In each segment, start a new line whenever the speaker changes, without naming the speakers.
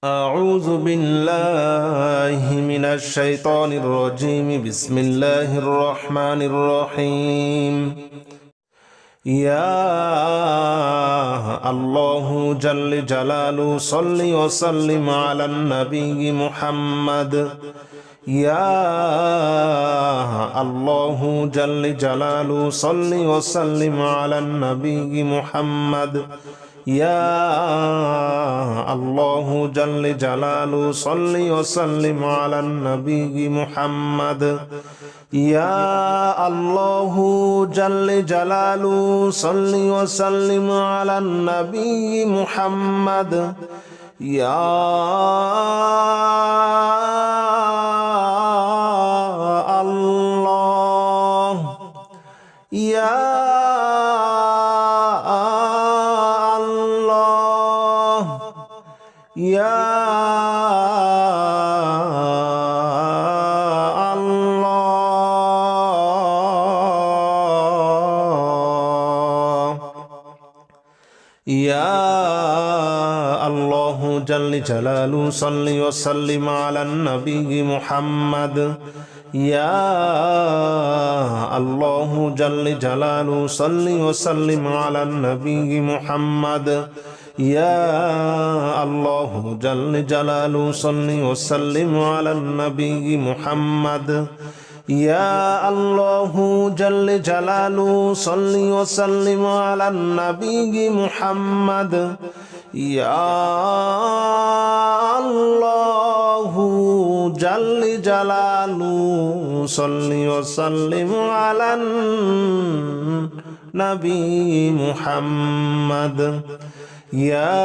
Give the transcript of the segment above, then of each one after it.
أعوذ بالله من الشيطان الرجيم. بسم الله الرحمن الرحيم. يا الله جل جلاله صل وسلم على النبي محمد. يا الله جل جلاله صل وسلم على النبي محمد. يا الله جل جلاله صل وسلم على النبي محمد. يا الله جل جلاله صل وسلم على النبي محمد. يا الله يا يا الله يا الله جل جلاله صل وسلم على النبي محمد. يا الله جل جلاله صل وسلم على النبي محمد. يا الله جل جلاله صل وسلم على النبي محمد. يا الله جل جلاله صل وسلم على النبي محمد. يا الله جل جلاله صل وسلم على النبي محمد. يا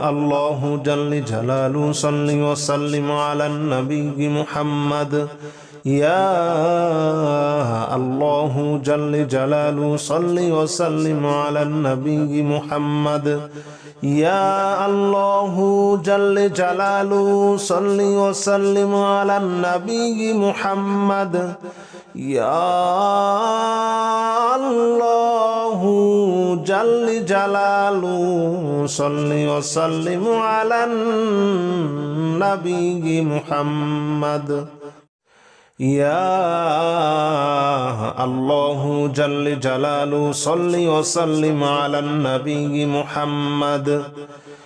الله جل جلاله صل وسلم على النبي محمد. يا الله جل جلاله صل وسلم على النبي محمد. يا الله جل جلاله صل وسلم على النبي محمد. يا الله جل جلاله صل وسلم على النبي محمد. يا الله جل جلاله صل وسلم على النبي محمد.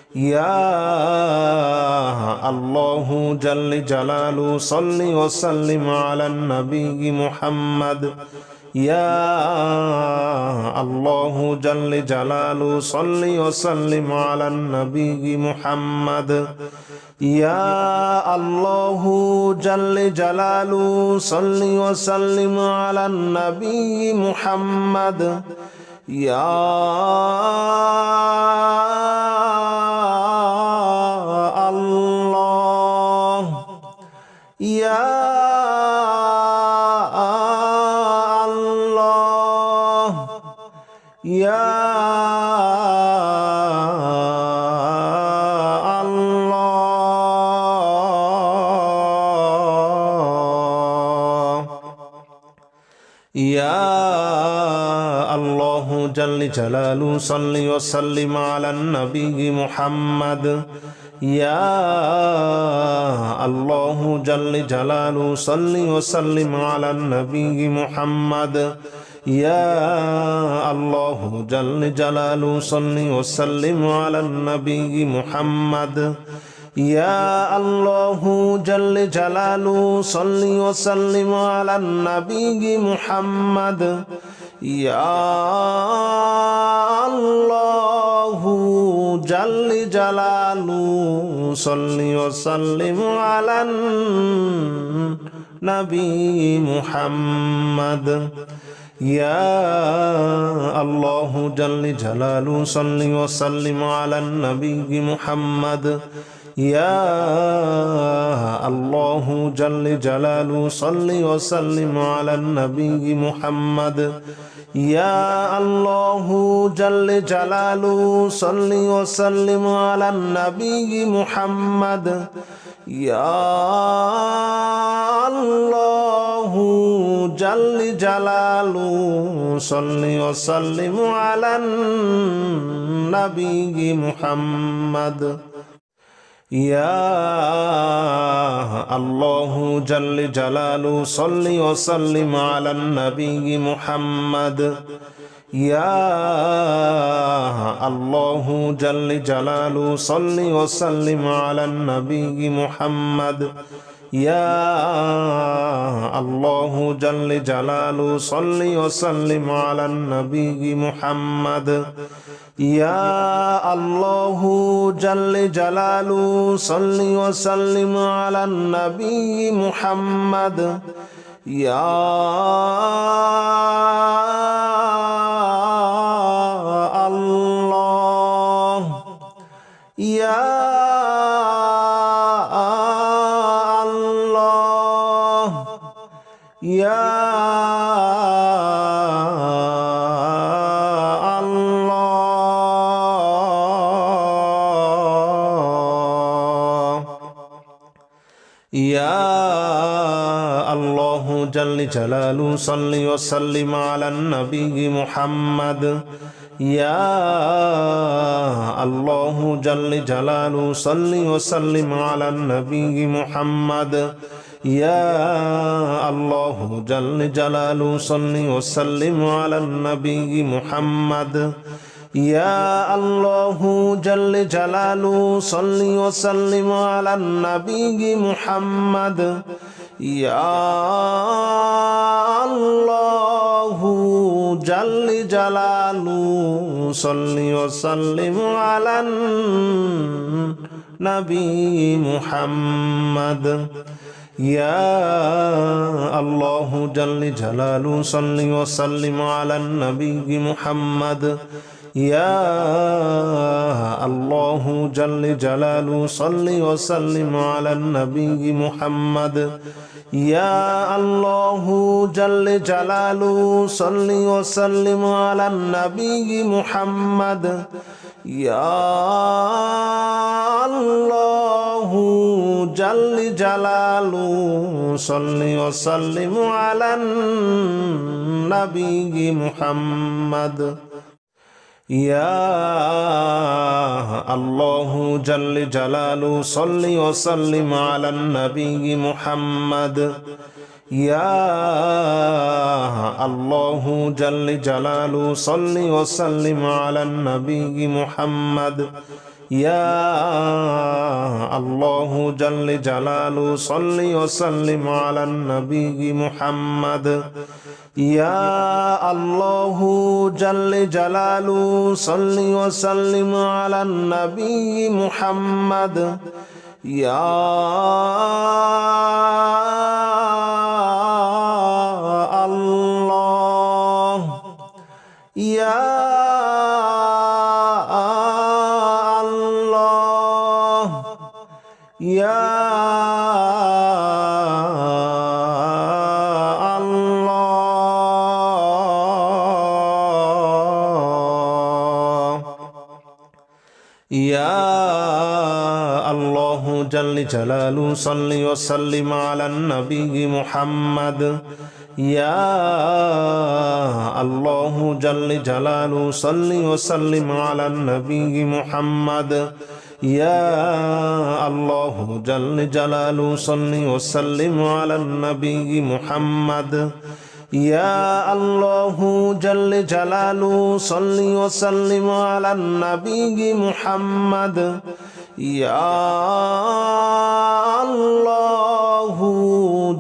يا الله جل جلاله صل وسلم على النبي محمد. يا الله جل جلاله صل وسلم على النبي محمد. يا الله جل جلاله صل وسلم على النبي محمد. يا الله يا يا الله يا الله جل جلاله صل وسلم على النبي محمد. يا الله جل جلاله صل وسلم على النبي محمد. يا الله جل جلاله صل وسلم على النبي محمد. يا الله جل جلاله صل وسلم على النبي محمد. يا الله جل جلاله صل وسلم على النبي محمد. يا الله جل جلاله صل وسلم على النبي محمد. يا الله جل جلاله صل وسلم على النبي محمد. يا الله جل جلاله صل وسلم على النبي محمد. يا الله جل جلاله صل وسلم على النبي محمد. يا الله جل جلاله صل وسلم على النبي محمد يا الله جل جلاله صل وسلم على النبي محمد يا الله جل جلاله صل وسلم على النبي محمد يا الله جل جلاله صل وسلم على النبي محمد يا الله يا الله يا يا الله جل جلاله صل وسلم على النبي محمد يا الله جل جلاله صل وسلم على النبي محمد يا الله جل جلاله صل وسلم على النبي محمد يا الله جل جلاله صل وسلم على النبي محمد يا الله جل جلاله صل وسلم على النبي محمد يا الله جل جلاله صل وسلم على النبي محمد يا الله جل جلاله صل وسلم على النبي محمد يا الله جل جلاله صل وسلم على النبي محمد يا الله جل جلاله صل وسلم على النبي محمد يا الله جل جلاله صل وسلم على النبي محمد يا الله جل جلاله صل وسلم على النبي محمد يا الله جل جلاله صل وسلم على النبي محمد يا الله جل جلاله صل وسلم على النبي محمد يا الله يا الله يا يا الله جل جلاله صل وسلم على النبي محمد يا الله جل جلاله صل وسلم على النبي محمد يا الله جل جلاله صل وسلم على النبي محمد يا الله جل جلاله صل وسلم على النبي محمد يا الله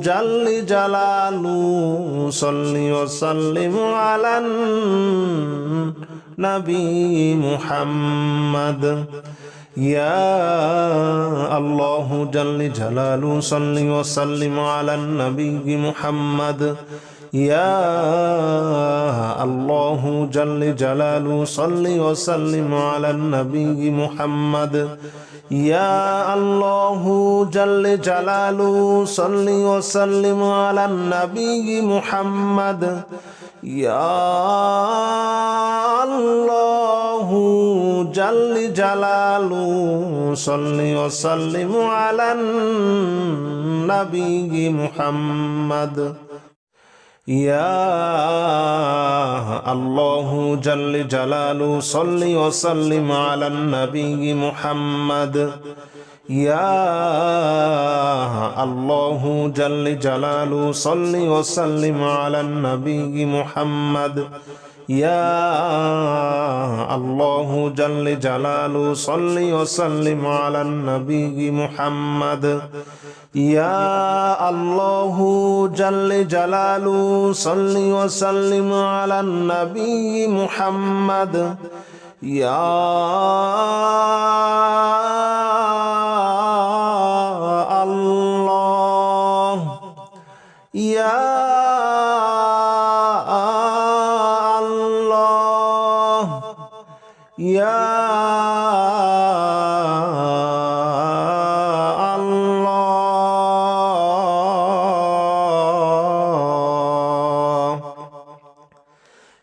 جل جلاله صل وسلم على النبي محمد يا الله جل جلاله صل وسلم على النبي محمد يا الله جل جلاله صل وسلم على النبي محمد يا الله جل جلاله صل وسلم على النبي محمد يا الله جل جلاله صل وسلم على النبي محمد يا الله جل جلاله صل وسلم على النبي محمد يا الله جل جلاله صل وسلم على النبي محمد يا الله جل جلاله صل وسلم على النبي محمد يا الله جل جلاله صل وسلم على النبي محمد يا الله يا الله يا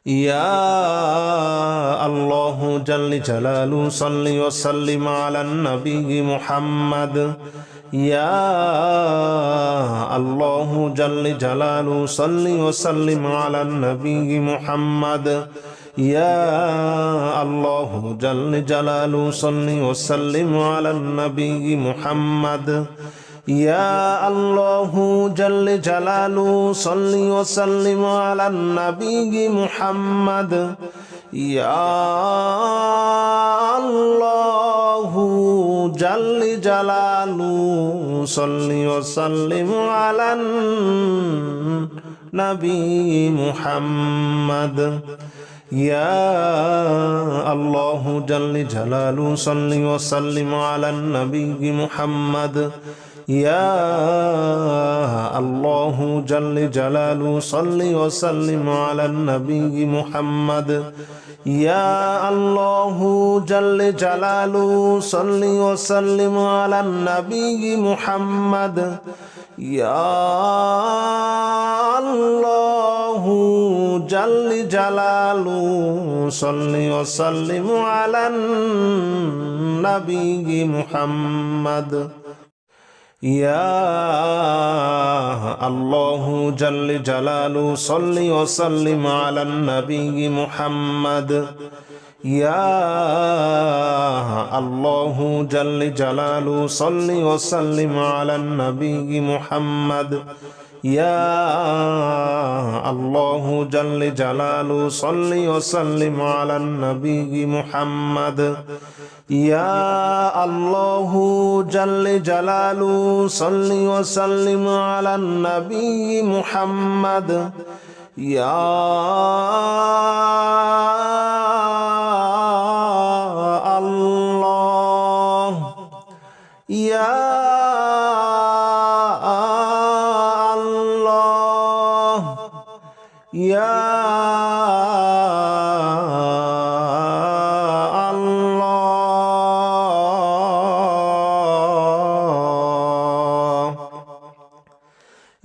يا الله جل جلاله صل وسلم على النبي محمد يا الله جل جلاله صل وسلم على النبي محمد يا الله جل جلاله صل وسلم على النبي محمد يا الله جل جلاله صل وسلم على النبي محمد يا الله جل جلاله صل وسلم على النبي محمد يا الله جل جلاله صل وسلم على النبي محمد يا الله جل جلاله صل وسلم على النبي محمد يا الله جل جلاله صل وسلم على النبي محمد يا الله جل جلاله صل وسلم على النبي محمد يا الله جل جلاله صل وسلم على النبي محمد يا الله جل جلاله صل وسلم على النبي محمد يا الله جل جلاله صل وسلم على النبي محمد يا الله جل جلاله صل وسلم على النبي محمد يا الله يا الله يا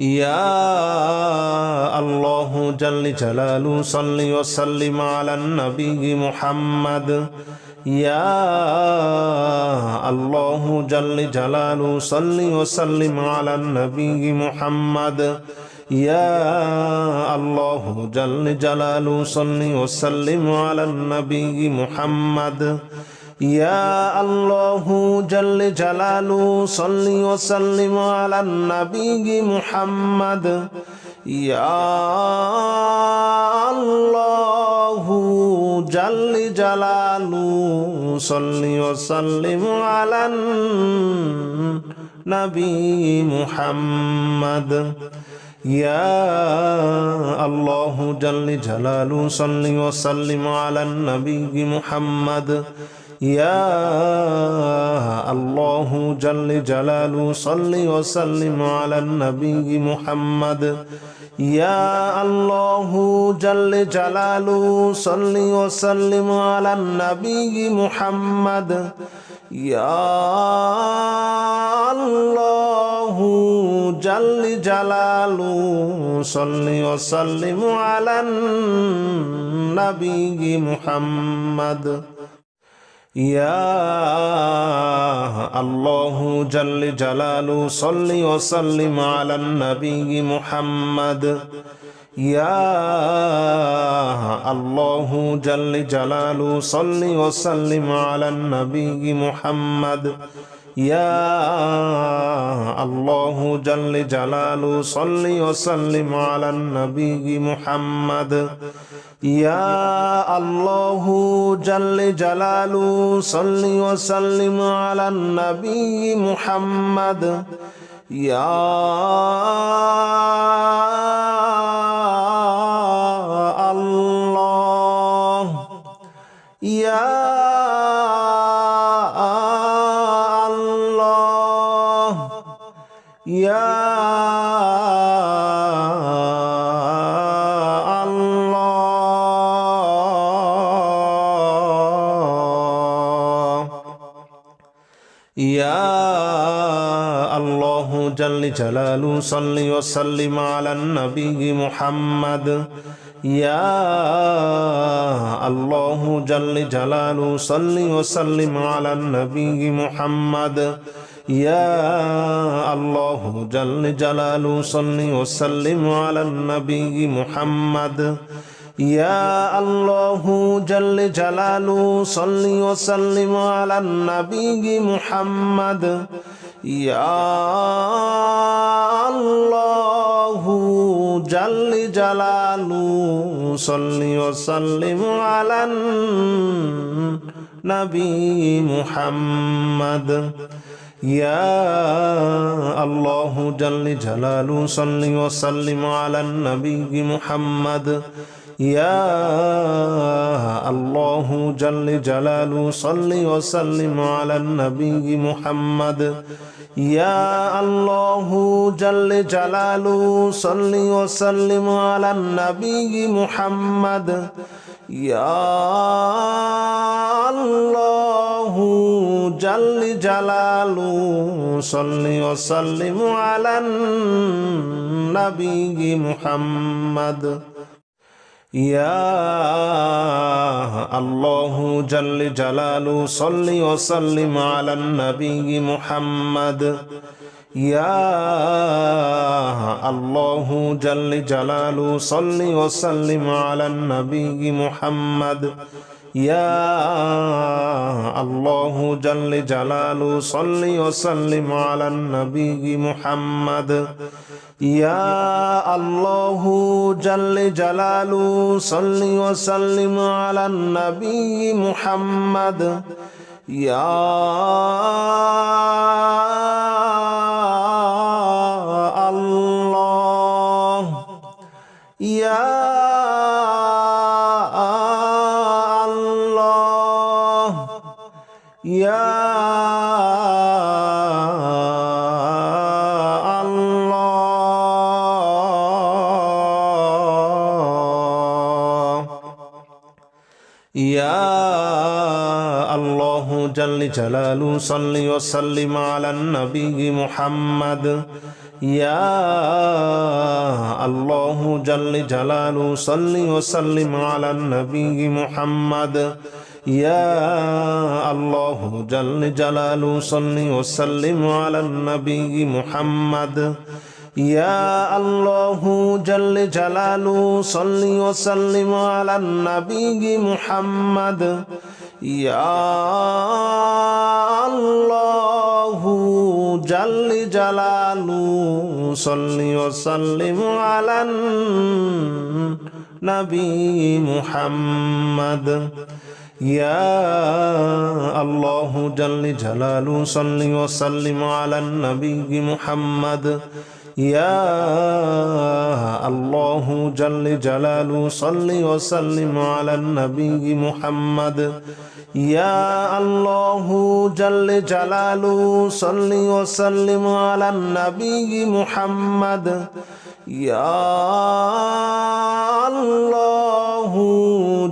يا الله جل جلاله صل وسلم على النبي محمد يا الله جل جلاله صل وسلم على النبي محمد يا الله جل جلاله صل وسلم على النبي محمد يا الله جل جلاله صل وسلم على النبي محمد يا الله جل جلاله صل وسلم على النبي محمد يا الله جل جلاله صل وسلم على النبي محمد يا الله جل جلاله صل وسلم على النبي محمد يا الله جل جلاله صل وسلم على النبي محمد يا الله جل جلاله صل وسلم على النبي محمد يا الله جل جلاله صل وسلم على النبي محمد يا الله جل جلاله صل وسلم على النبي محمد يا الله جل جلاله صل وسلم على النبي محمد يا الله جل جلاله صل وسلم على النبي محمد يا الله يا الله يا يا الله جل جلاله صل وسلم على النبي محمد يا الله جل جلاله صل وسلم على النبي محمد يا الله جل جلاله صل وسلم على النبي محمد يا الله جل جلاله صل وسلم على النبي محمد يا الله جل جلاله صل وسلم على النبي محمد يا الله جل جلاله صل وسلم على النبي محمد يا الله جل جلاله صل وسلم على النبي محمد يا الله جل جلاله صل وسلم على النبي محمد يا الله جل جلاله صل وسلم على النبي محمد يا الله جل جلاله صل وسلم على النبي محمد يا الله جل جلاله صل وسلم على النبي محمد يا الله جل جلاله صل وسلم على النبي محمد يا الله جل جلاله صل وسلم على النبي محمد يا الله يا الله يا يا الله جل جلاله صل وسلم على النبي محمد يا الله جل جلاله صل وسلم على النبي محمد يا الله جل جلاله صل وسلم على النبي محمد يا الله جل جلاله صل وسلم على النبي محمد يا الله جل جلاله صل وسلم على النبي محمد يا الله جل جلاله صل وسلم على النبي محمد يا الله جل جلاله صل وسلم على النبي محمد يا الله جل جلاله صل وسلم على النبي محمد يا الله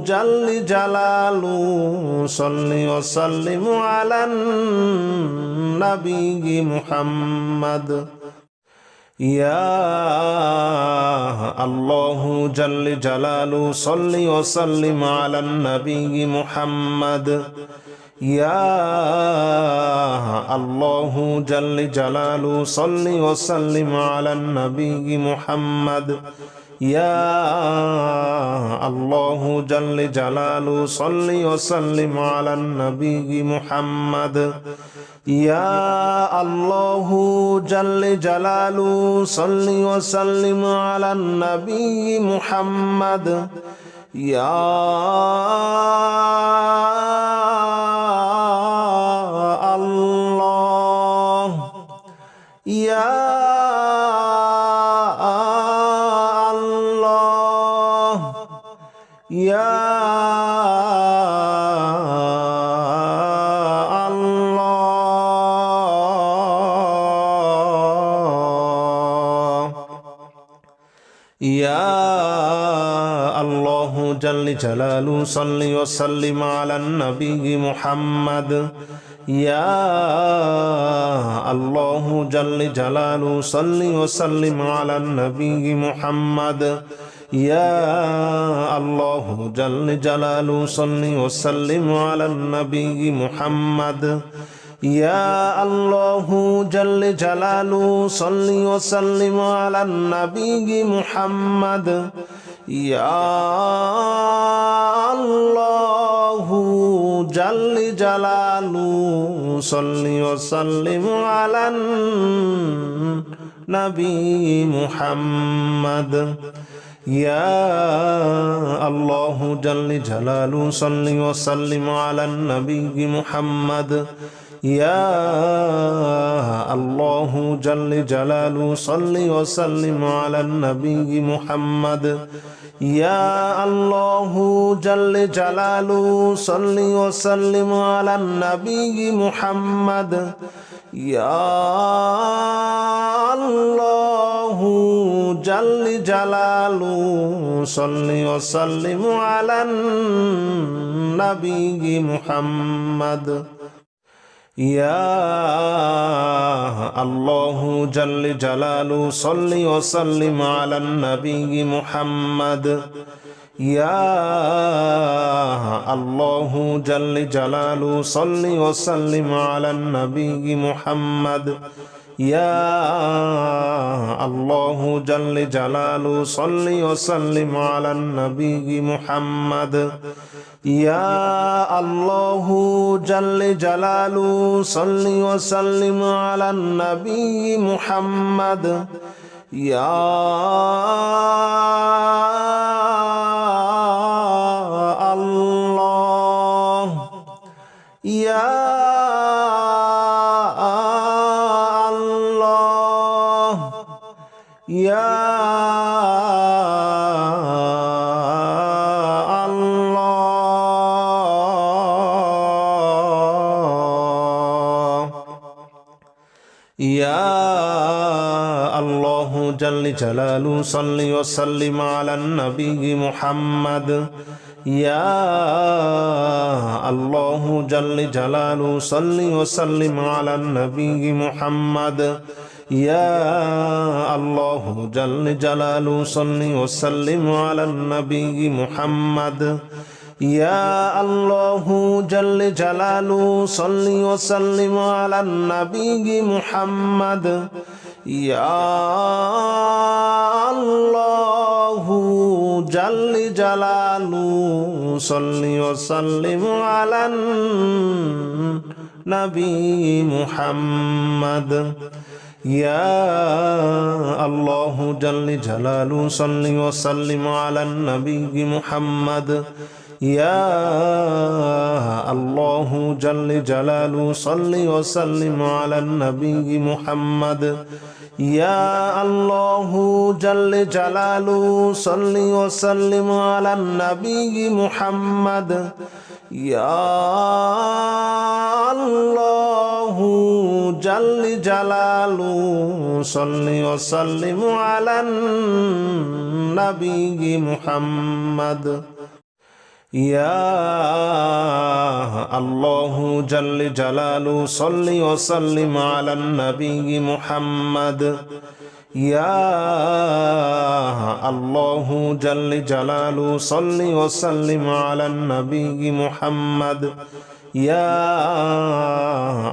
جل جلاله صل وسلم على النبي محمد يا الله جل جلاله صل وسلم على النبي محمد يا الله جل جلاله صل وسلم على النبي محمد يا الله جل جلاله صل وسلم على النبي محمد يا الله جل جلاله صل وسلم على النبي محمد يا الله يا الله يا يا الله جل جلاله صل وسلم على النبي محمد يا الله جل جلاله صل وسلم على النبي محمد يا الله جل جلاله صل وسلم على النبي محمد يا الله جل جلاله صل وسلم على النبي محمد يا الله جل جلاله صل وسلم على النبي محمد يا الله جل جلاله صل وسلم على النبي محمد يا الله جل جلاله صل وسلم على النبي محمد يا الله جل جلاله صل وسلم على النبي محمد يا الله جل جلاله صل وسلم على النبي محمد يا الله جل جلاله صل وسلم على النبي محمد يا الله جل جلاله صل وسلم على النبي محمد يا الله جل جلاله صل وسلم على النبي محمد يا الله جل جلاله صل وسلم على النبي محمد يا الله يا الله يا يا الله جل جلاله صل وسلم على النبي محمد يا الله جل جلاله صل وسلم على النبي محمد يا الله جل جلاله صل وسلم على النبي محمد يا الله جل جلاله صل وسلم على النبي محمد يا الله جل جلاله صل وسلم على النبي محمد يا الله جل جلاله صل وسلم على النبي محمد يا الله جل جلاله صل وسلم على النبي محمد يا الله جل جلاله صل وسلم على النبي محمد يا الله جل جلاله صل وسلم على النبي محمد يا الله جل جلاله صل وسلم على النبي محمد يا الله جل جلاله صل وسلم على النبي محمد يا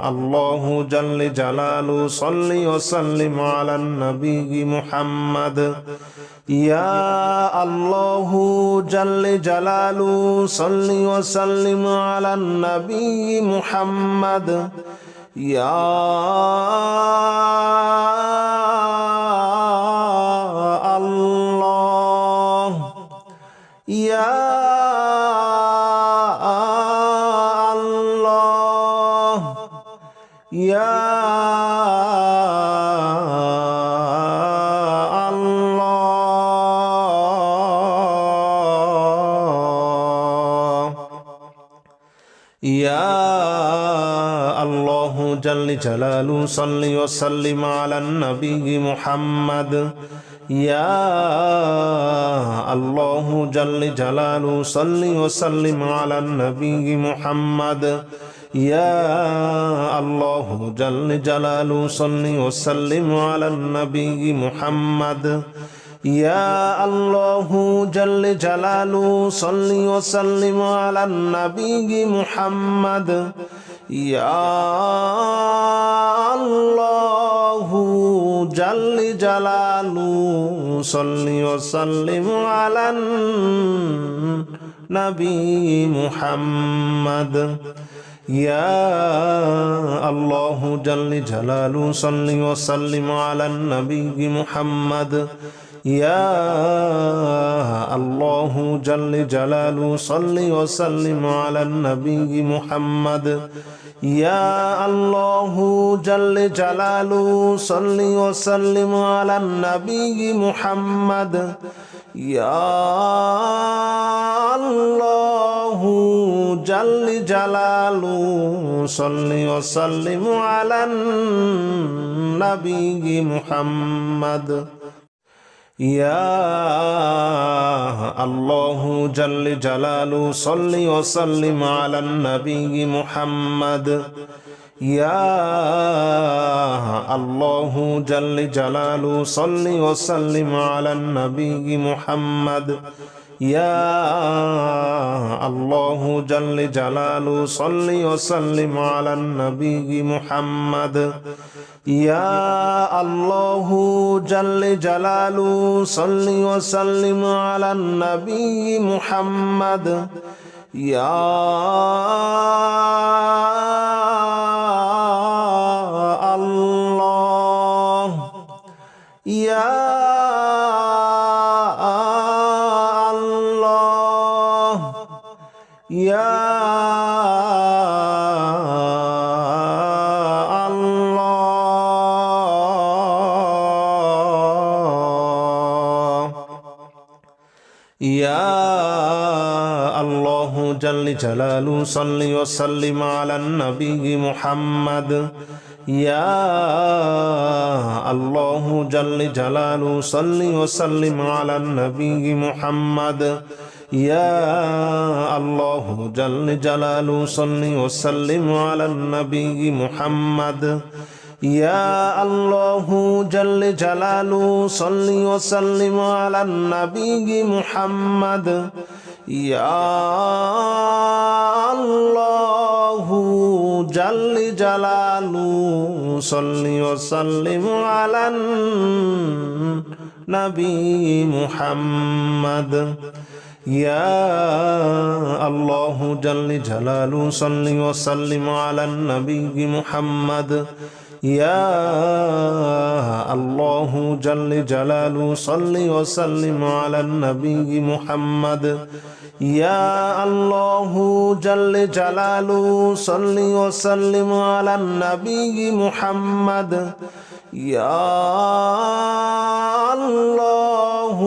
الله جل جلاله صل وسلم على النبي محمد يا الله جل جلاله صل وسلم على النبي محمد يا الله يا الله يا يا الله جل جلاله صل وسلم على النبي محمد يا الله جل جلاله صل وسلم على النبي محمد يا الله جل جلاله صل وسلم على النبي محمد يا الله جل جلاله صل وسلم على النبي محمد يا الله جل جلاله صل وسلم على النبي محمد يا الله جل جلاله صل وسلم على النبي محمد يا الله جل جلاله صل وسلم على النبي محمد يا الله جل جلاله صل وسلم على النبي محمد يا الله جل جلاله صل وسلم على النبي محمد يا الله جل جلاله صل وسلم على النبي محمد يا الله جل جلاله صل وسلم على النبي محمد يا الله جل جلاله صل وسلم على النبي محمد يا الله جل جلاله صل وسلم على النبي محمد يا الله يا الله يا يا الله جل جلاله صل وسلم على النبي محمد يا الله جل جلاله صل وسلم على النبي محمد يا الله جل جلاله صل وسلم على النبي محمد يا الله جل جلاله صل وسلم على النبي محمد يا الله جل جلاله صل وسلم على النبي محمد يا الله جل جلاله صل وسلم على النبي محمد يا الله جل جلاله صل وسلم على النبي محمد يا الله جل جلاله صل وسلم على النبي محمد يا الله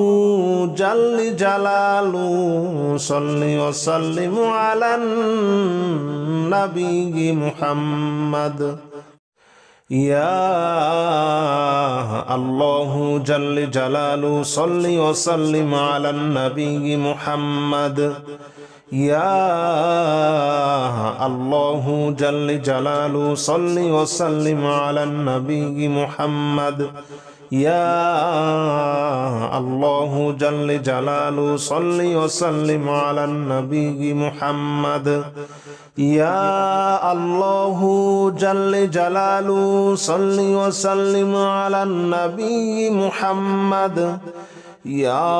جل جلاله صل وسلم على النبي محمد يا الله جل جلاله صل وسلم على النبي محمد يا الله جل جلاله صل وسلم على النبي محمد يا الله جل جلاله صل وسلم على النبي محمد يا الله جل جلاله صل وسلم على النبي محمد يا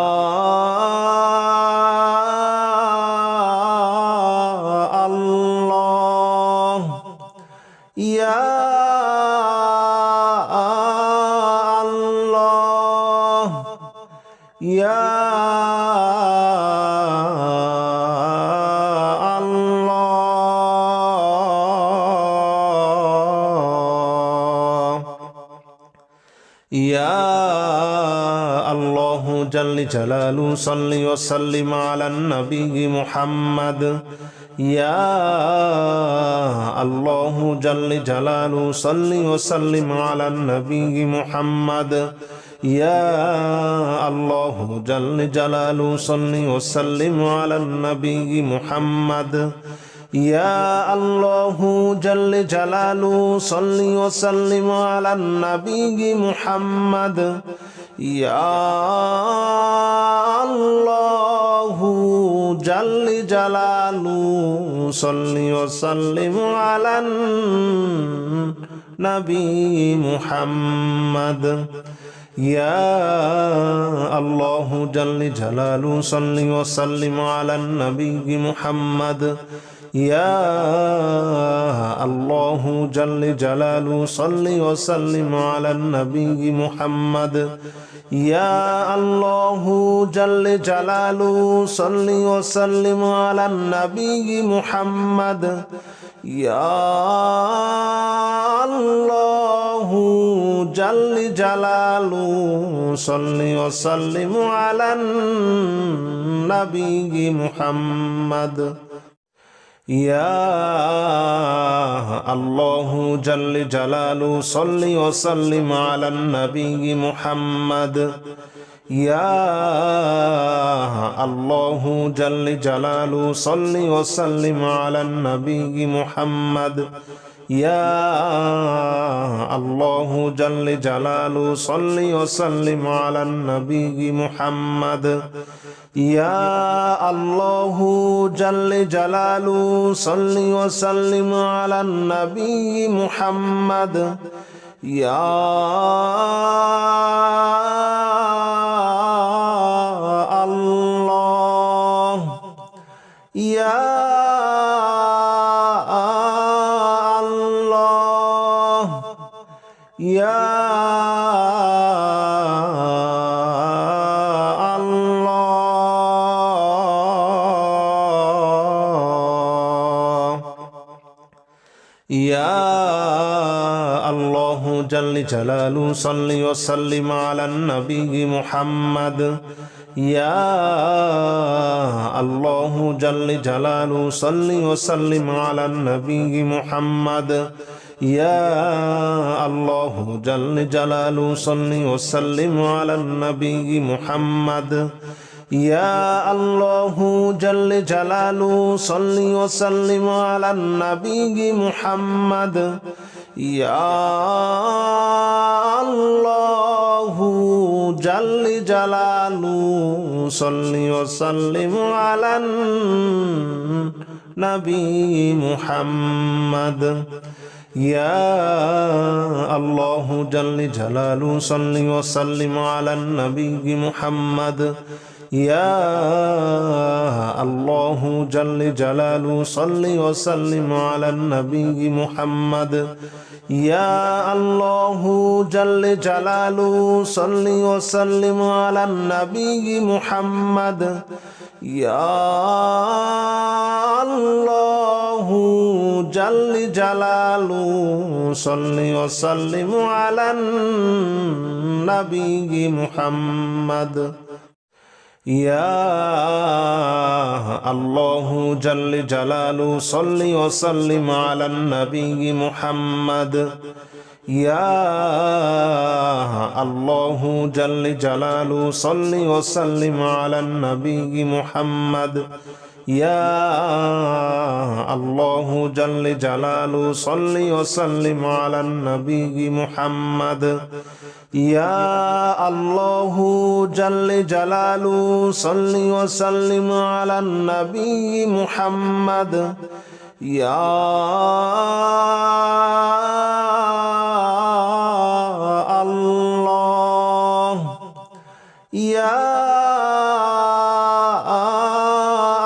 الله يا الله يا يا الله جل جلاله صل وسلم على النبي محمد يا الله جل جلاله صل وسلم على النبي محمد يا الله جل جلاله صل وسلم على النبي محمد يا الله جل جلاله صل وسلم على النبي محمد يا الله جل جلاله صل وسلم على النبي محمد يا الله جل جلاله صل وسلم على النبي محمد يا الله جل جلاله صل وسلم على النبي محمد يا الله جل جلاله صل وسلم على النبي محمد يا الله جل جلاله صل وسلم على النبي محمد يا الله جل جلاله صل وسلم على النبي محمد يا الله جل جلاله صل وسلم على النبي محمد يا الله جل جلاله صل وسلم على النبي محمد يا الله جل جلاله صل وسلم على النبي محمد يا الله يا الله يا يا الله جل جلاله صل وسلم على النبي محمد يا الله جل جلاله صل وسلم على النبي محمد يا الله جل جلاله صل وسلم على النبي محمد يا الله جل جلاله صل وسلم على النبي محمد يا الله جل جلاله صل وسلم على النبي محمد يا الله جل جلاله صل وسلم على النبي محمد يا الله جل جلاله صل وسلم على النبي محمد يا الله جل جلاله صل وسلم على النبي محمد يا الله جل جلاله صل وسلم على النبي محمد يا الله جل جلاله صل وسلم على النبي محمد يا الله جل جلاله صل وسلم على النبي محمد يا الله جل جلاله صل وسلم على النبي محمد يا الله جل جلاله صل وسلم على النبي محمد ইয়া আল্লাহ ইয়া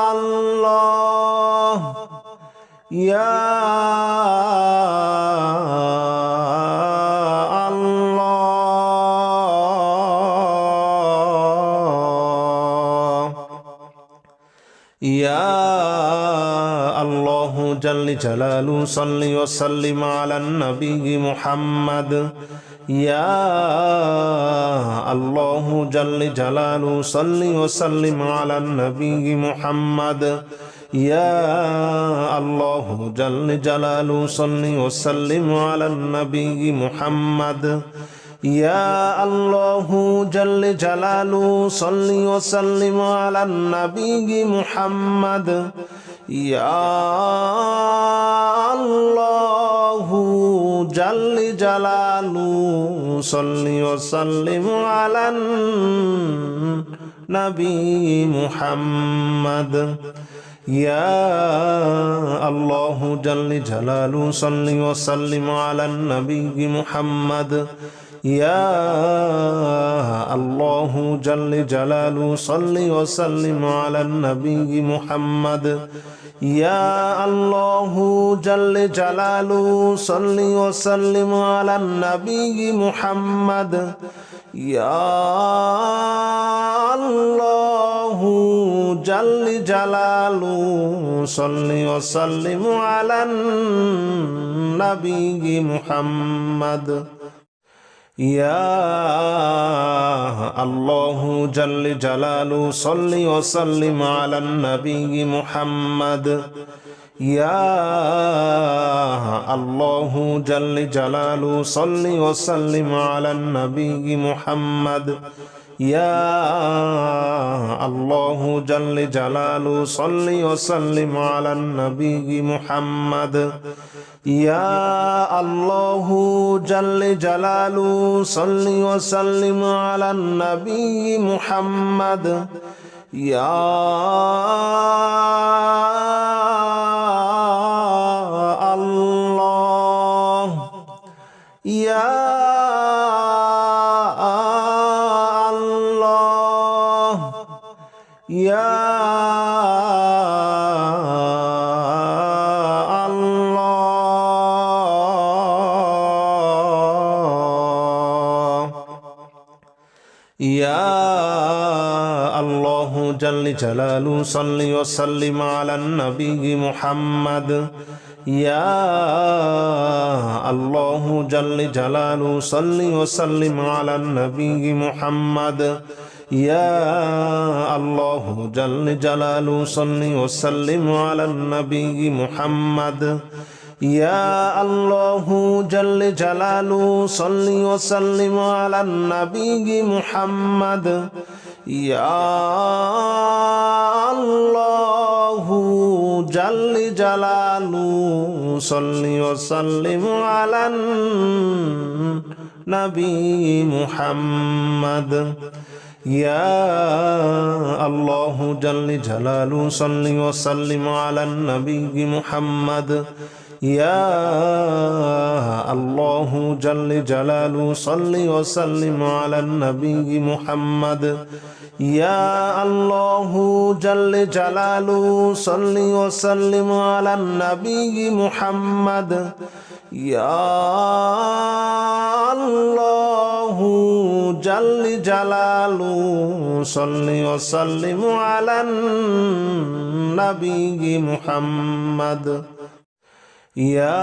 আল্লাহ ইয়া ইয়া আল্লাহু জাল্লি জালালু সাল্লি ওয়া সাল্লিম আলান নবী মুহাম্মদ ইয়া আল্লাহু জাল্লি জালালু সাল্লি ওয়া সাল্লিম আলান নবী মুহাম্মদ ইয়া আল্লাহু জাল্লি জালালু সাল্লি ওয়া সাল্লিম আলান নবী মুহাম্মদ ইয়া আল্লাহু জাল্লি জালালু সাল্লি ওয়া সাল্লিম আলান নবী মুহাম্মদ ইয়া আল্লাহু জাল্লি জালালু সাল্লি ওয়া সাল্লিম আলান নবী মুহাম্মদ ইয়া আল্লাহু জাল্লি জালালু সাল্লি ওয়া সাল্লিম আলান নবী মুহাম্মদ ইয়া আল্লাহু জাল্লি জালালু সাল্লি ওয়া সাল্লিম আলান নবী মুহাম্মদ ইয়া আল্লাহু জাল্লি জালালু সাল্লি ওয়া সাল্লিম আলান নবী মুহাম্মদ ইয়া আল্লাহু জাল্লি জালালু সাল্লি ওয়া সাল্লিম আলান নবী মুহাম্মদ ইয়া আল্লাহু জাল্লি জালালু সাল্লি ওয়া সাল্লিম আলান নবী মুহাম্মদ ইয়া আল্লাহু জাল্লি জালালু সাল্লি ওয়া সাল্লিম আলান নবী মুহাম্মদ ইয়া আল্লাহু জাল্লি জালালু সাল্লি ওয়া সাল্লিম আলান নবী মুহাম্মদ ইয়া আল্লাহু জাল্লি জালালু সাল্লি ওয়া সাল্লিম আলান নবী মুহাম্মদ ইয়া আল্লাহ ইয়া আল্লাহ ইয়া ইয়া আল্লাহু জাল্লি জালালু সাল্লি ওয়া সাল্লিম আলান নবী মুহাম্মদ ইয়া আল্লাহু জাল্লি জালালু সাল্লি ওয়া সাল্লিম আলান নবী মুহাম্মদ ইয়া আল্লাহু জাল্লি জালালু সাল্লি ওয়া সাল্লিম আলান নবী মুহাম্মদ ইয়া আল্লাহু জাল্লি জালালু সাল্লি ওয়া সাল্লিম আলান নবী মুহাম্মদ ইয়া আল্লাহু জাল্লি জালালু সাল্লি ওয়া সাল্লিম আলান নবী মুহাম্মদ ইয়া আল্লাহু জাল্লি জালালু সাল্লি ওয়া সাল্লিম আলান নবী মুহাম্মদ ইয়া আল্লাহু জাল্লি জালালু সাল্লি ওয়া সাল্লিম আলান নবী মুহাম্মদ ইয়া আল্লাহু জাল্লি জালালু সাল্লি ওয়া সাল্লিম আলান নবী মুহাম্মদ ইয়া আল্লাহু জাল্লি জালালু সাল্লি ওয়া সাল্লিম আলান নবী মুহাম্মদ ইয়া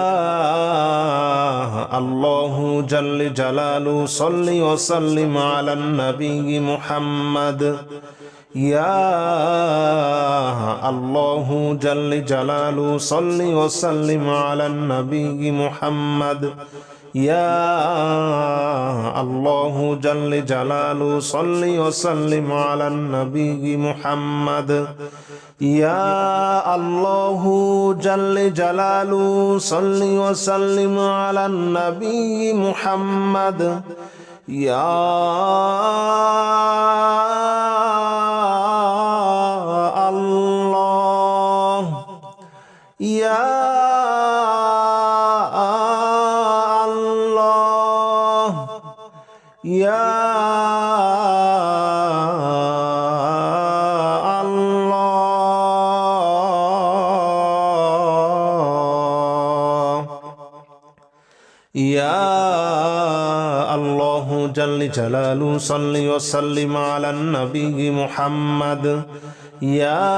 আল্লাহু জাল্লি জালালু সাল্লি ওয়া সাল্লিম আলান নবী মুহাম্মদ ইয়া আল্লাহু জাল্লি জালালু সাল্লি ওয়া সাল্লিম আলান নবী মুহাম্মদ ইয়া আল্লাহু জাল্লি জালালু সাল্লি ওয়া সাল্লিম আলান নবী মুহাম্মদ ইয়া আল্লাহু জাল্লি জালালু সাল্লি ওয়া সাল্লিম আলান নবী মুহাম্মদ ইয়া আল্লাহ ইয়া ইয়া ইয়া আল্লাহু জাল্লি জালালু সাল্লি ওয়া সাল্লিম আলান নবী মুহাম্মদ ইয়া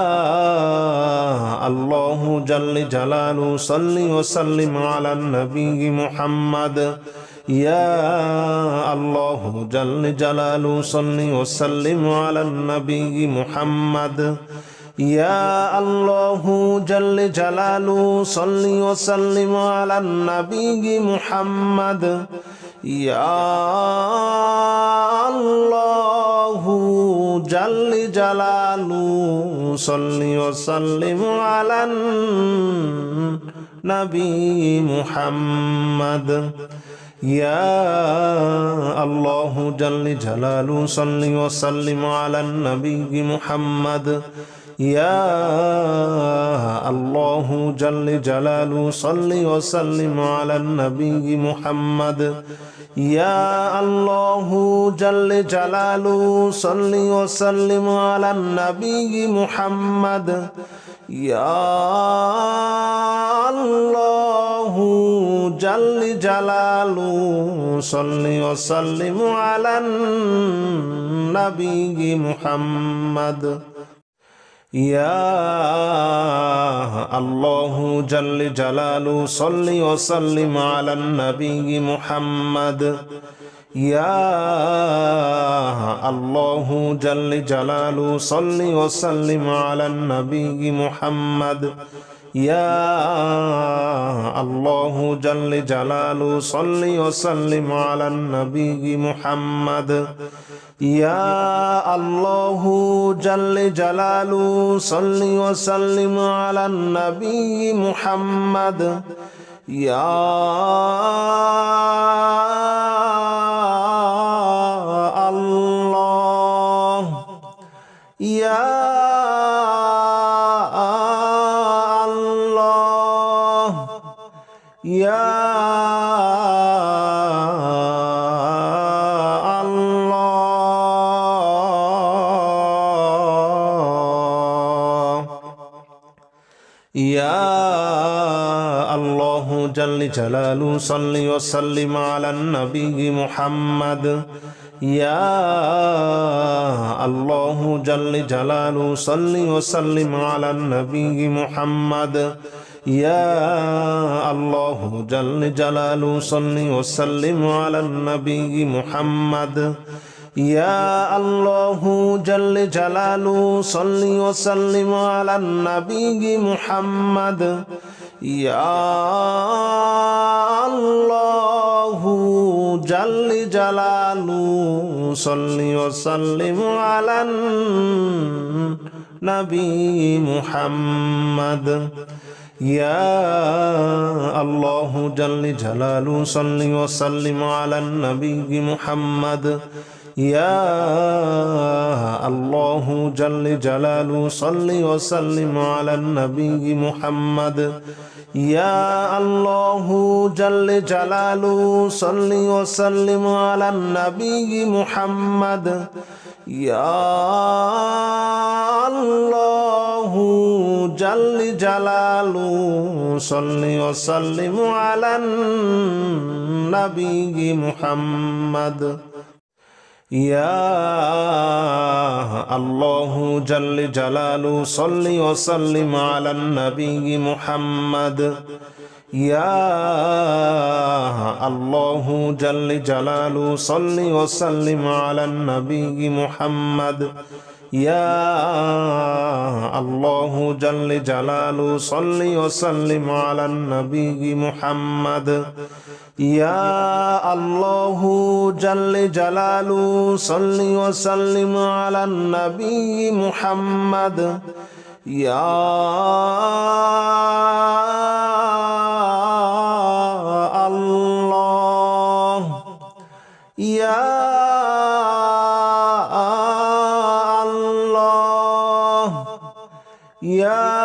আল্লাহু জাল্লি জালালু সাল্লি ওয়া সাল্লিম আলান নবী মুহাম্মদ ইয়া আল্লাহু জাল্লি জালালু সাল্লি ওয়া সাল্লিম আলান নবী মুহাম্মদ ইয়া আল্লাহু জাল্লি জালালু সাল্লি ওয়া সাল্লিম আলান নবী মুহাম্মদ ইয়া আল্লাহু জাল্লি জালালু সাল্লি ওয়া সাল্লিম আলান নবী মুহাম্মদ ইয়া আল্লাহু জাল্লি জালালু সাল্লি ওয়া সাল্লিম আলান নবী মুহাম্মদ ইয়া আল্লাহু জাল্লি জালালু সাল্লি ওয়া সাল্লিম আলান নবী মুহাম্মদ ইয়া আল্লাহু জাল্লি জালালু সাল্লি ওয়া সাল্লিম আলান নবী মুহাম্মদ ইয়া আল্লাহু জাল্লি জালালু সাল্লি ওয়া সাল্লিম আলান নবী মুহাম্মদ ইয়া আল্লাহু জাল্লি জালালু সাল্লি ওয়া সাল্লিম আলান নবী মুহাম্মদ ইয়া আল্লাহু জাল্লি জালালু সাল্লি ওয়া সাল্লিম আলান নবী মুহাম্মদ ইয়া আল্লাহু জাল্লি জালালু সাল্লি ওয়া সাল্লিম আলান নবী মুহাম্মদ ইয়া আল্লাহু জাল্লি জালালু সাল্লি ওয়া সাল্লিম আলান নবী মুহাম্মদ ইয়া আল্লাহ ইয়া আল্লাহ ইয়া ইয়া আল্লাহু জাল্লি জালালু সাল্লি ওয়া সাল্লিম আলান নবী মুহাম্মদ ইয়া আল্লাহু জাল্লি জালালু সাল্লি ওয়া সাল্লিম আলান নবী মুহাম্মদ ইয়া আল্লাহু জাল্লি জালালু সাল্লি ওয়া সাল্লিম আলান নবী মুহাম্মদ ইয়া আল্লাহু জাল্লি জালালু সাল্লি ওয়া সাল্লিম আলান নবী মুহাম্মদ ইয়া আল্লাহু জাল্লি জালালু সাল্লি ওয়া সাল্লিম আলান নবী মুহাম্মদ ইয়া আল্লাহু জাল্লি জালালু সাল্লি ওয়া সাল্লিম আলান নবী মুহাম্মদ ইয়া আল্লাহু জাল্লি জালালু সাল্লি ওয়া সাল্লিম আলান নবী মুহাম্মদ ইয়া আল্লাহু জাল্লি জালালু সাল্লি ওয়া সাল্লিম আলান নবী মুহাম্মদ ইয়া আল্লাহু জাল্লি জালালু সাল্লি ওয়া সাল্লিম আলান নবী মুহাম্মদ ইয়া আল্লাহু জাল্লি জালালু সাল্লি ওয়া সাল্লিম আলান নবী মুহাম্মদ ইয়া আল্লাহু জাল্লি জালালু সাল্লি ওয়া সাল্লিম আলান নবী মুহাম্মদ ইয়া আল্লাহু জাল্লি জালালু সাল্লি ওয়া সাল্লিম আলান নবী মুহাম্মদ ইয়া আল্লাহু জাল্লি জালালু সাল্লি ওয়া সাল্লিম আলান নবী মুহাম্মদ ইয়া আল্লাহ ইয়া আল্লাহ ইয়া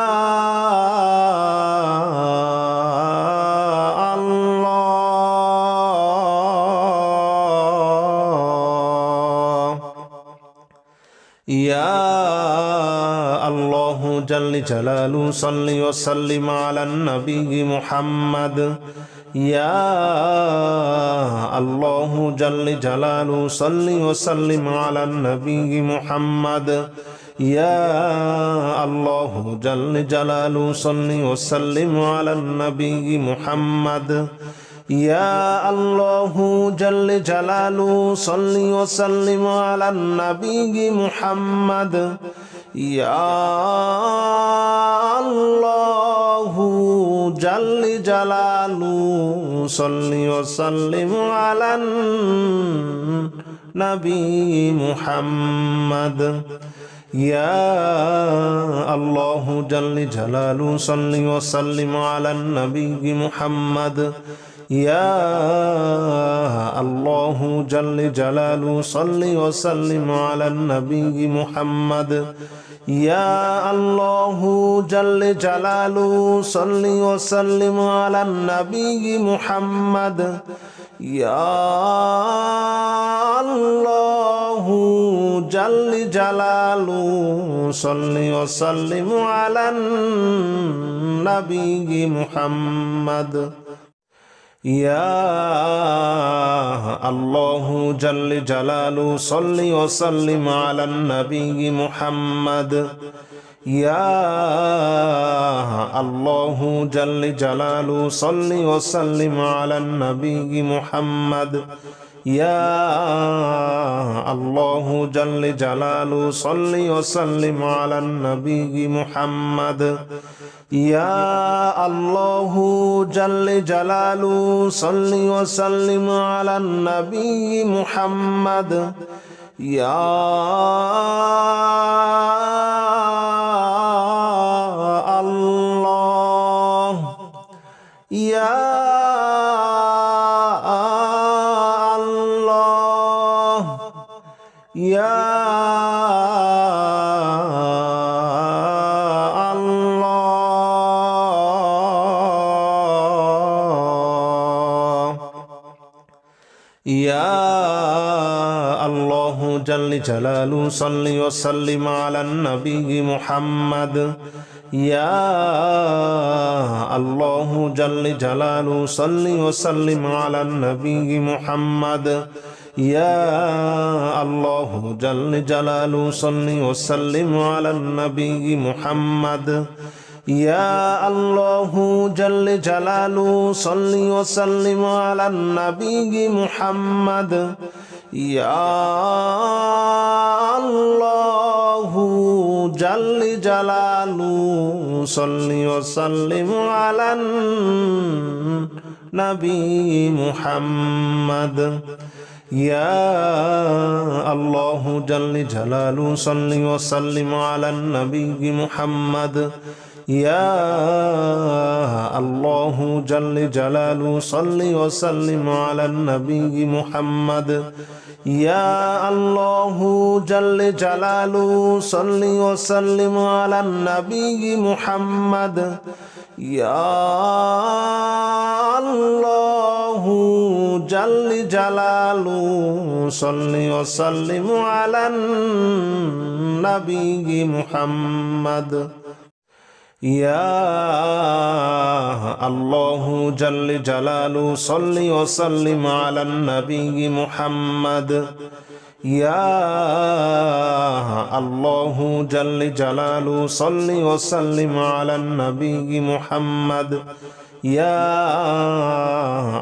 يا الله جل جلاله صل وسلم على النبي محمد يا الله جل جلاله صل وسلم على النبي محمد يا الله جل جلاله صل وسلم على النبي محمد يا الله جل جلاله صل وسلم على النبي محمد يا الله جل جلاله صل وسلم على النبي محمد يا الله جل جلاله صل وسلم على النبي محمد يا الله جل جلاله صل وسلم على النبي محمد يا الله جل جلاله صل وسلم على النبي محمد يا الله جل جلاله صل وسلم على النبي محمد يا الله جل جلاله صل وسلم على النبي محمد يا الله جل جلاله صل وسلم على النبي محمد يا الله جل جلاله صل وسلم على النبي محمد يا الله جل جلاله صل وسلم على النبي محمد يا الله يا الله يا يا الله جل جلاله صل وسلم على النبي محمد يا الله جل جلاله صل وسلم على النبي محمد يا الله جل جلاله صل وسلم على النبي محمد يا الله جل جلاله صل وسلم على النبي محمد يا الله جل جلاله صل وسلم على النبي محمد يا الله جل جلاله صل وسلم على النبي محمد يا الله جل جلاله صل وسلم على النبي محمد يا الله جل جلاله صل وسلم على النبي محمد يا الله جل جلاله صل وسلم على النبي محمد يا الله جل جلاله صل وسلم على النبي محمد يا الله جل جلاله صل وسلم على النبي محمد يا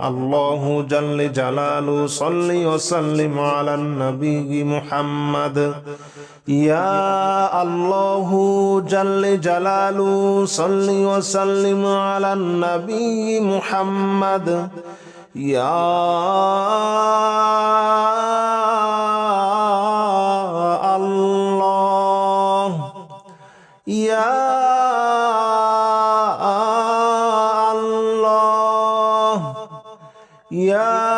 الله جل جلاله صل وسلم على النبي محمد يا الله جل جلاله صل وسلم على النبي محمد يا الله يا الله يا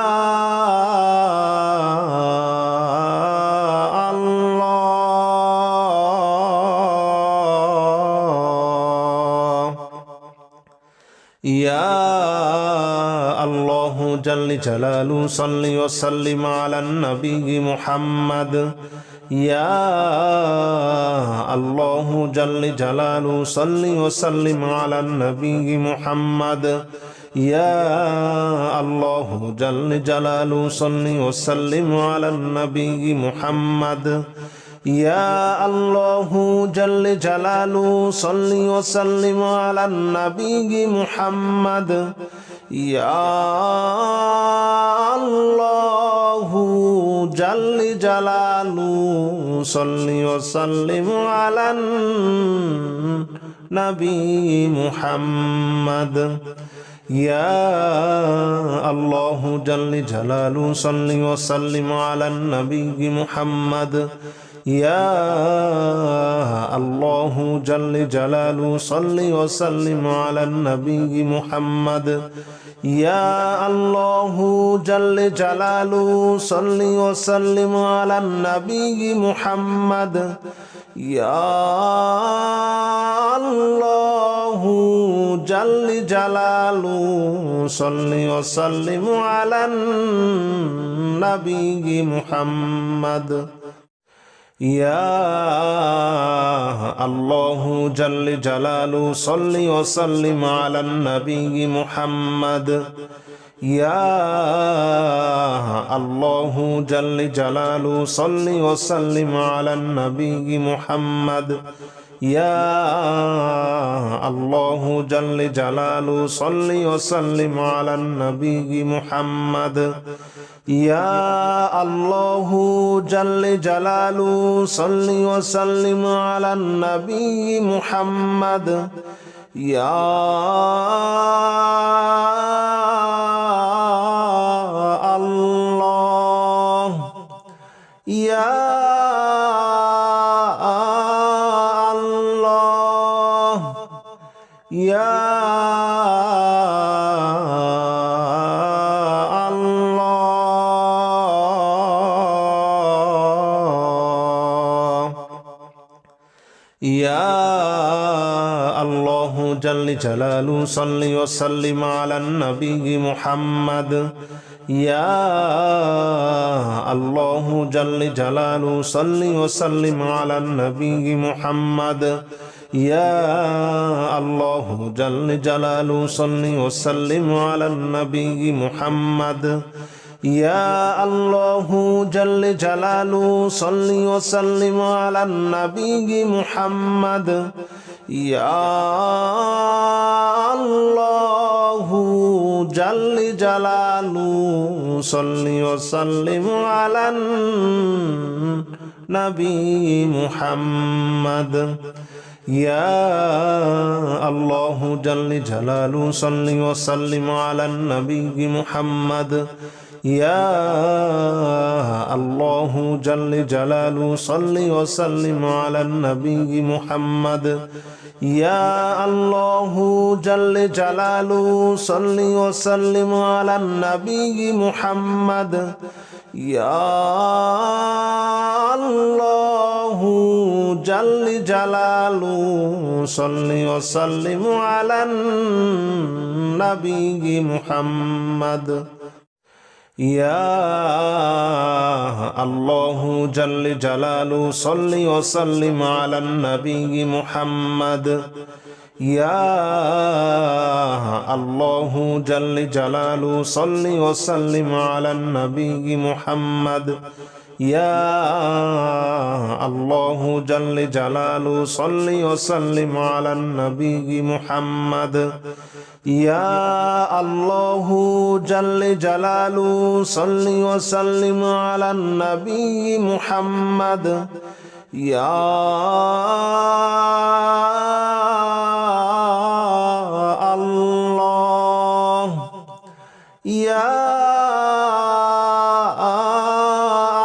يا الله جل جلاله صل وسلم على النبي محمد يا الله جل جلاله صل وسلم على النبي محمد يا الله جل جلاله صل وسلم على النبي محمد يا الله جل جلاله صل وسلم على النبي محمد يا الله جل جلاله صل وسلم على النبي محمد يا الله جل جلاله صل وسلم على النبي محمد يا الله جل جلاله صل وسلم على النبي محمد يا الله جل جلاله صل وسلم على النبي محمد يا الله جل جلاله صل وسلم على النبي محمد يا الله جل جلاله صل وسلم على النبي محمد يا الله جل جلاله صل وسلم على النبي محمد يا الله جل جلاله صل وسلم على النبي محمد يا الله جل جلاله صل وسلم على النبي محمد يا الله يا الله يا يا الله جل جلاله صل وسلم على النبي محمد يا الله جل جلاله صل وسلم على النبي محمد يا الله جل جلاله صل وسلم على النبي محمد يا الله جل جلاله صل وسلم على النبي محمد يا الله جل جلاله صل وسلم على النبي محمد يا الله جل جلاله صل وسلم على النبي محمد يا الله جل جلاله صل وسلم على النبي محمد يا الله جل جلاله صل وسلم على النبي محمد يا الله جل جلاله صل وسلم على النبي محمد يا الله جل جلاله صل وسلم على النبي محمد يا الله جل جلاله صل وسلم على النبي محمد يا الله جل جلاله صل وسلم على النبي محمد يا الله جل جلاله صل وسلم على النبي محمد يا الله يا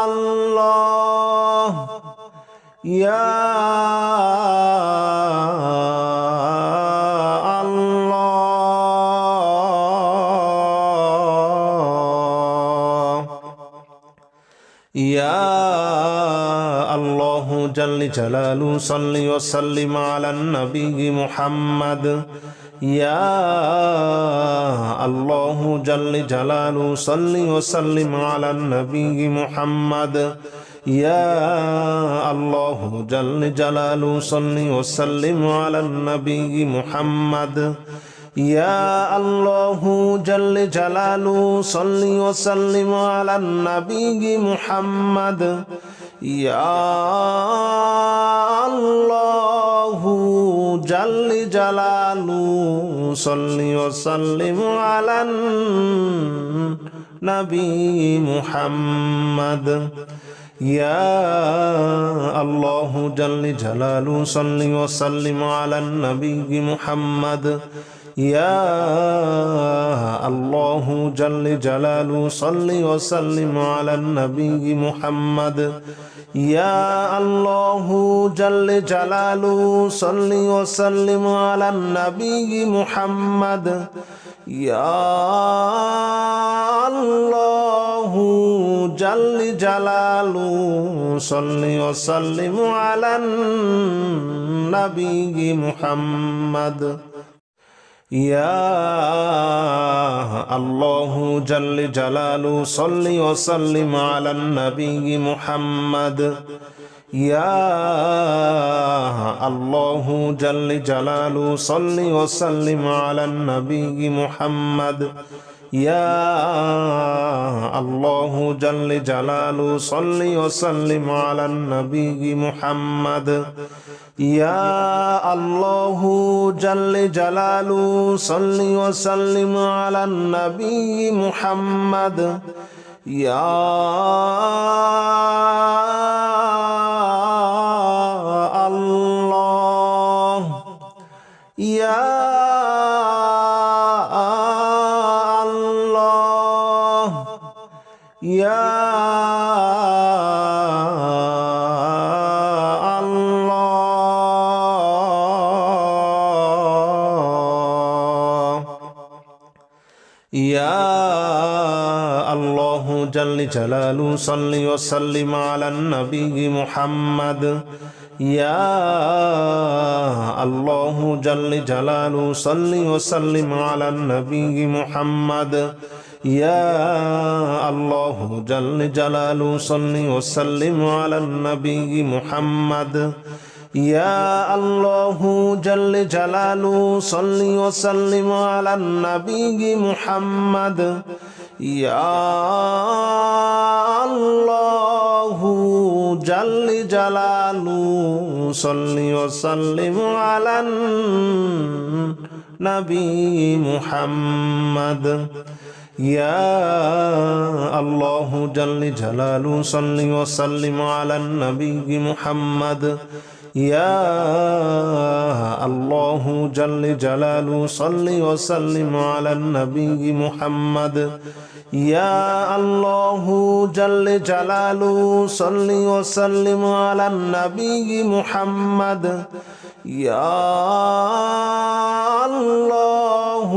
الله يا يا الله جل جلاله صل وسلم على النبي محمد يا الله جل جلاله صل وسلم على النبي محمد يا الله جل جلاله صل وسلم على النبي محمد يا الله جل جلاله صل وسلم على النبي محمد يا الله جل جلاله صل وسلم على النبي محمد يا الله جل جلاله صل وسلم على النبي محمد يا الله جل جلاله صل وسلم على النبي محمد يا الله جل جلاله صل وسلم على النبي محمد يا الله جل جلاله صل وسلم على النبي محمد يا الله جل جلاله صل وسلم على النبي محمد يا الله جل جلاله صل وسلم على النبي محمد يا الله جل جلاله صل وسلم على النبي محمد يا الله جل جلاله صل وسلم على النبي محمد يا الله يا الله يا يا الله جل جلاله صل وسلم على النبي محمد يا الله جل جلاله صل وسلم على النبي محمد يا الله جل جلاله صل وسلم على النبي محمد يا الله جل جلاله صل وسلم على النبي محمد يا الله جل جلاله صل وسلم على النبي محمد يا الله جل جلاله صل وسلم على النبي محمد يا الله جل جلاله صل وسلم على النبي محمد يا الله جل جلاله صل وسلم على النبي محمد يا الله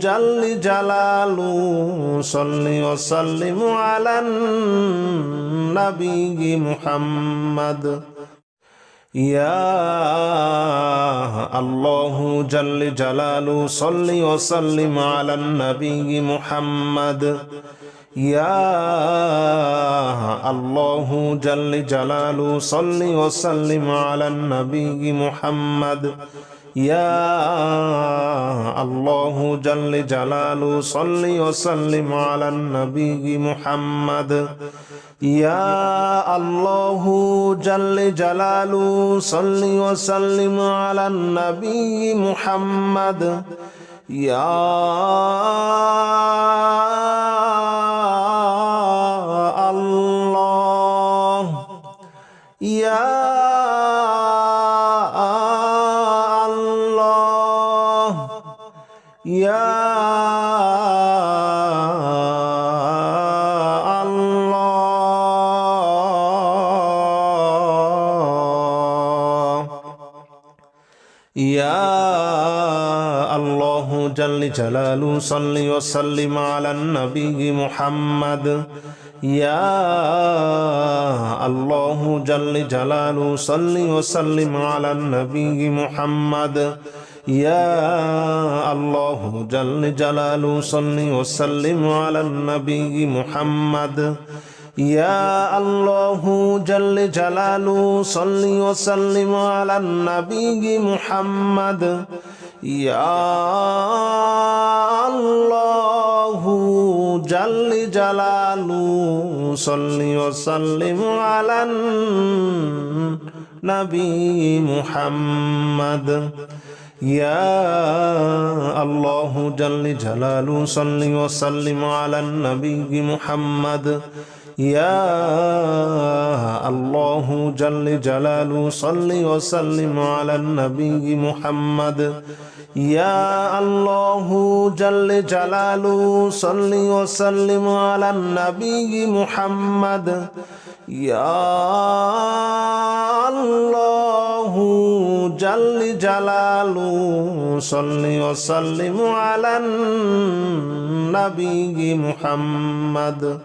جل جلاله صل وسلم على النبي محمد يا الله جل جلاله صل وسلم على النبي محمد يا الله جل جلاله صل وسلم على النبي محمد يا الله جل جلاله صل وسلم على النبي محمد يا الله جل جلاله صل وسلم على النبي محمد يا الله يا الله يا يا الله جل جلاله صل وسلم على النبي محمد يا الله جل جلاله صل وسلم على النبي محمد يا الله جل جلاله صل وسلم على النبي محمد يا الله جل جلاله صل وسلم على النبي محمد يا الله جل جلاله صل وسلم على النبي محمد يا الله جل جلاله صل وسلم على النبي محمد يا الله جل جلاله صل وسلم على النبي محمد يا الله جل جلاله صل وسلم على النبي محمد يا الله جل جلاله صل وسلم على النبي محمد